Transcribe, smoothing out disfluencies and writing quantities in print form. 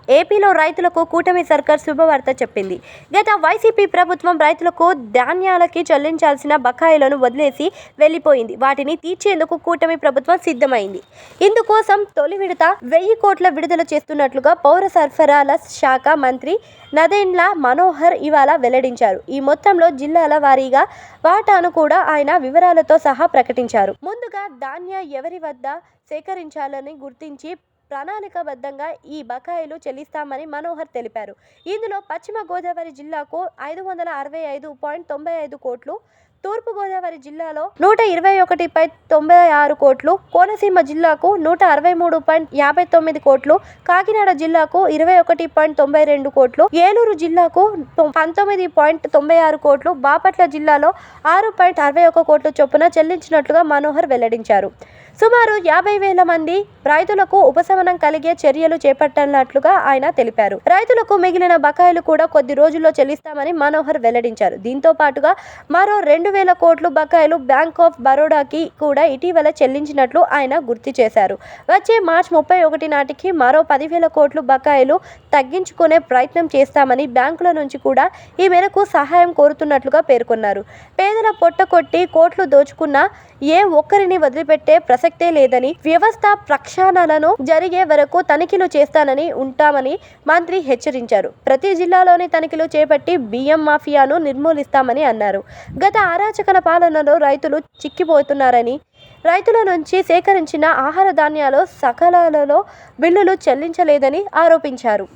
ఏపీలో రైతులకు కూటమి సర్కార్ శుభవార్త చెప్పింది. గత వైసీపీ ప్రభుత్వం రైతులకు ధాన్యాలకి చెల్లించాల్సిన బకాయిలను వదిలేసి వెళ్లిపోయింది. వాటిని తీర్చేందుకు కూటమి ప్రభుత్వం సిద్ధమైంది. ఇందుకోసం తొలి విడత 1000 కోట్ల విడుదల చేస్తున్నట్లుగా పౌర సరఫరాల శాఖ మంత్రి నాదెండ్ల మనోహర్ ఇవాళ వెల్లడించారు. ఈ మొత్తంలో జిల్లాల వారీగా వాటాను కూడా ఆయన వివరాలతో సహా ప్రకటించారు. ముందుగా ధాన్య ఎవరి వద్ద సేకరించాలని గుర్తించి ప్రణాళికాబద్ధంగా ఈ బకాయిలు చెల్లిస్తామని మనోహర్ తెలిపారు. ఇందులో పశ్చిమ గోదావరి జిల్లాకు 565.95 కోట్లు, తూర్పు గోదావరి జిల్లాలో 121.96 కోట్లు, కోనసీమ జిల్లాకు 163.59 కోట్లు, కాకినాడ జిల్లాకు 21.92 కోట్లు, ఏలూరు జిల్లాకు 19.96 కోట్లు, బాపట్ల జిల్లాలో 6.61 కోట్లు చొప్పున చెల్లించినట్లుగా మనోహర్ వెల్లడించారు. సుమారు 50,000 మంది రైతులకు ఉపశమనం కలిగే చర్యలు చేపట్టనున్నట్లుగా ఆయన తెలిపారు. రైతులకు మిగిలిన బకాయిలు కూడా కొద్ది రోజుల్లో చెల్లిస్తామని మనోహర్ వెల్లడించారు. దీంతో పాటుగా మరో 2,000 కోట్లు బకాయిలు బ్యాంక్ ఆఫ్ బరోడాకి కూడా ఇటీవల చెల్లించినట్లు ఆయన గుర్తు చేశారు. వచ్చే మార్చి 31 నాటికి మరో 10,000 కోట్లు బకాయిలు తగ్గించుకునే ప్రయత్నం చేస్తామని బ్యాంకుల నుంచి కూడా ఈ మేరకు సహాయం కోరుతున్నట్లుగా పేర్కొన్నారు. పేదల పొట్ట కొట్టి కోట్లు దోచుకున్న ఏ ఒక్కరిని వదిలిపెట్టే ప్రసక్తే లేదని, వ్యవస్థ ప్రక్షాళనను జరిగే వరకు తనిఖీలు చేస్తానని ఉంటామని మంత్రి హెచ్చరించారు. ప్రతి జిల్లాలోని తనిఖీలు చేపట్టి బియ్యం మాఫియాను నిర్మూలిస్తామని అన్నారు. గత అరాచకల పాలనలో రైతులు చిక్కిపోతున్నారని, రైతుల నుంచి సేకరించిన ఆహార ధాన్యాలు సకాలంలో బిల్లులు చెల్లించలేదని ఆరోపించారు.